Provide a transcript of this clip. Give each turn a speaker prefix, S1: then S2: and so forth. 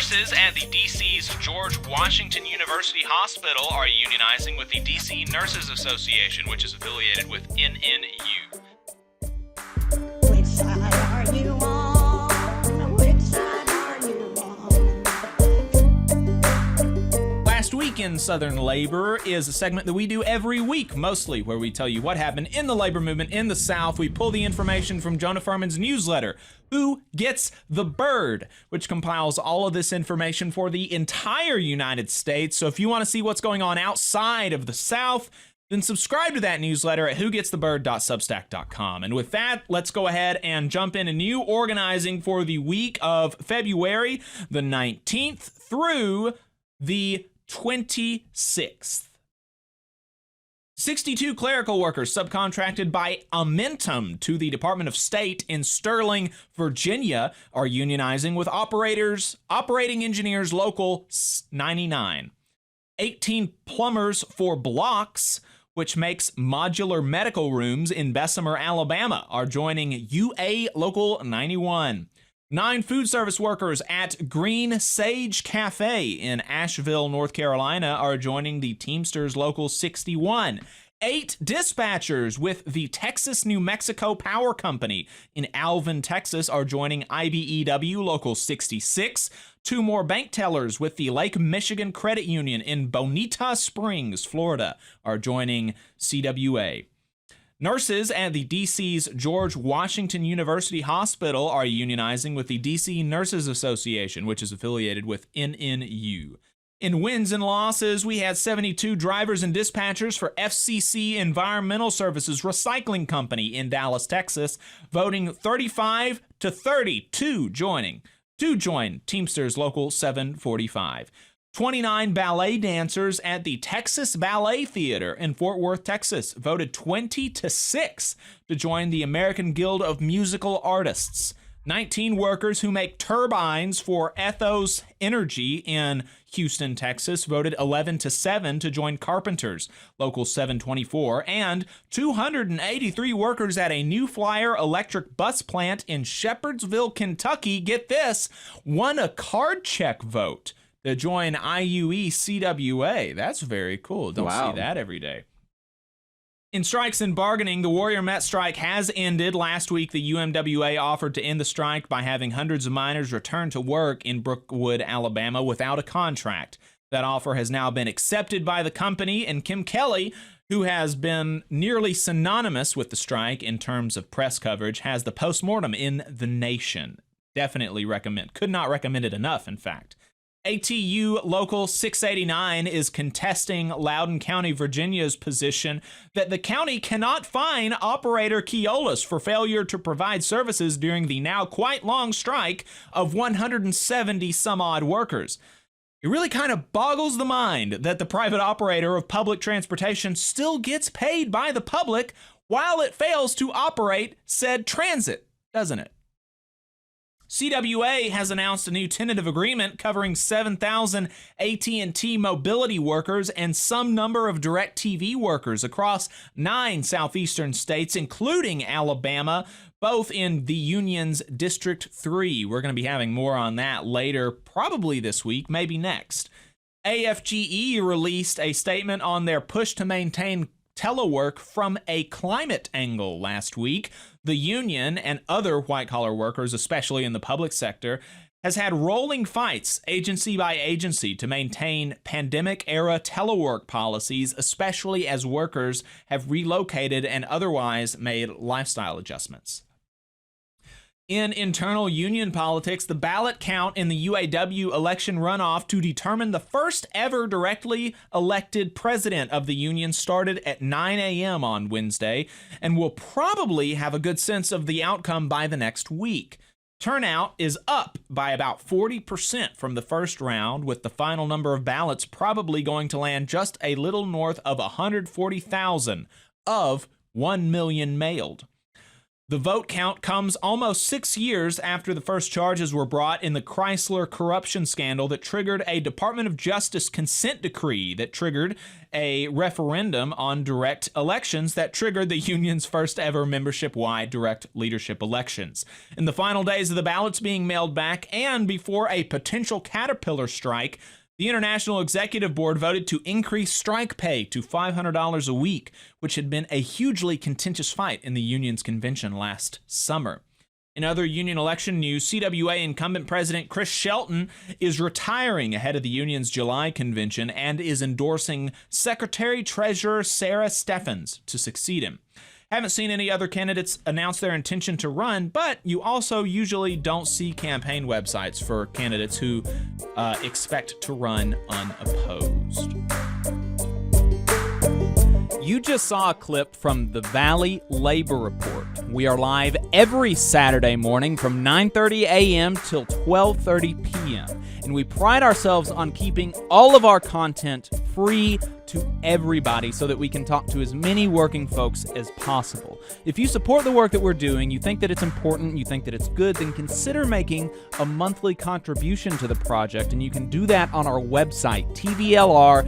S1: Nurses at the D.C.'s George Washington University Hospital are unionizing with the D.C. Nurses Association, which is affiliated with NNU.
S2: Which side are you on? Which side are you on?
S3: Last Week in Southern Labor is a segment that we do every week, mostly, where we tell you what happened in the labor movement in the South. We pull the information from Jonah Furman's newsletter, Who Gets the Bird, which compiles all of this information for the entire United States. So if you want to see what's going on outside of the South, then subscribe to that newsletter at whogetsthebird.substack.com. And with that, let's go ahead and jump into new organizing for the week of February the 19th through the 26th. 62 clerical workers subcontracted by Amentum to the Department of State in Sterling, Virginia, are unionizing with Operating Engineers Local 99. 18 plumbers for Blocks, which makes modular medical rooms in Bessemer, Alabama, are joining UA Local 91. 9 food service workers at Green Sage Cafe in Asheville, North Carolina, are joining the Teamsters Local 61. 8 dispatchers with the Texas New Mexico Power Company in Alvin, Texas, are joining IBEW Local 66. 2 more bank tellers with the Lake Michigan Credit Union in Bonita Springs, Florida, are joining CWA. Nurses at the D.C.'s George Washington University Hospital are unionizing with the D.C. Nurses Association, which is affiliated with NNU. In wins and losses, we had 72 drivers and dispatchers for FCC Environmental Services Recycling Company in Dallas, Texas, voting 35 to 30 to join Teamsters Local 745. 29 ballet dancers at the Texas Ballet Theater in Fort Worth, Texas, voted 20 to 6 to join the American Guild of Musical Artists. 19 workers who make turbines for Ethos Energy in Houston, Texas, voted 11 to 7 to join Carpenters, Local 724, and 283 workers at a New Flyer electric bus plant in Shepherdsville, Kentucky, get this, won a card check vote to join IUE CWA. That's very cool. Don't see that every day. In strikes and bargaining, the Warrior Met strike has ended. Last week, the UMWA offered to end the strike by having hundreds of miners return to work in Brookwood, Alabama, without a contract. That offer has now been accepted by the company, and Kim Kelly, who has been nearly synonymous with the strike in terms of press coverage, has the postmortem in The Nation. Definitely recommend. Could not recommend it enough, in fact. ATU Local 689 is contesting Loudoun County, Virginia's position that the county cannot fine operator Keolis for failure to provide services during the now quite long strike of 170 some odd workers. It really kind of boggles the mind that the private operator of public transportation still gets paid by the public while it fails to operate said transit, doesn't it? CWA has announced a new tentative agreement covering 7,000 AT&T mobility workers and some number of DirecTV workers across 9 southeastern states, including Alabama, both in the union's District 3. We're going to be having more on that later, probably this week, maybe next. AFGE released a statement on their push to maintain telework from a climate angle last week. The union and other white-collar workers, especially in the public sector, has had rolling fights agency by agency to maintain pandemic-era telework policies, especially as workers have relocated and otherwise made lifestyle adjustments. In internal union politics, the ballot count in the UAW election runoff to determine the first ever directly elected president of the union started at 9 a.m. on Wednesday and will probably have a good sense of the outcome by the next week. Turnout is up by about 40% from the first round, with the final number of ballots probably going to land just a little north of 140,000 of 1 million mailed. The vote count comes almost 6 years after the first charges were brought in the Chrysler corruption scandal that triggered a Department of Justice consent decree that triggered a referendum on direct elections that triggered the union's first ever membership-wide direct leadership elections. In the final days of the ballots being mailed back and before a potential Caterpillar strike, the International Executive Board voted to increase strike pay to $500 a week, which had been a hugely contentious fight in the union's convention last summer. In other union election news, CWA incumbent President Chris Shelton is retiring ahead of the union's July convention and is endorsing Secretary-Treasurer Sarah Steffens to succeed him. Haven't seen any other candidates announce their intention to run, but you also usually don't see campaign websites for candidates who expect to run unopposed.
S4: You just saw a clip from the Valley Labor Report. We are live every Saturday morning from 9:30 a.m. till 12:30 p.m. And we pride ourselves on keeping all of our content free to everybody so that we can talk to as many working folks as possible. If you support the work that we're doing, you think that it's important, you think that it's good, then consider making a monthly contribution to the project, and you can do that on our website, tvlr.fm.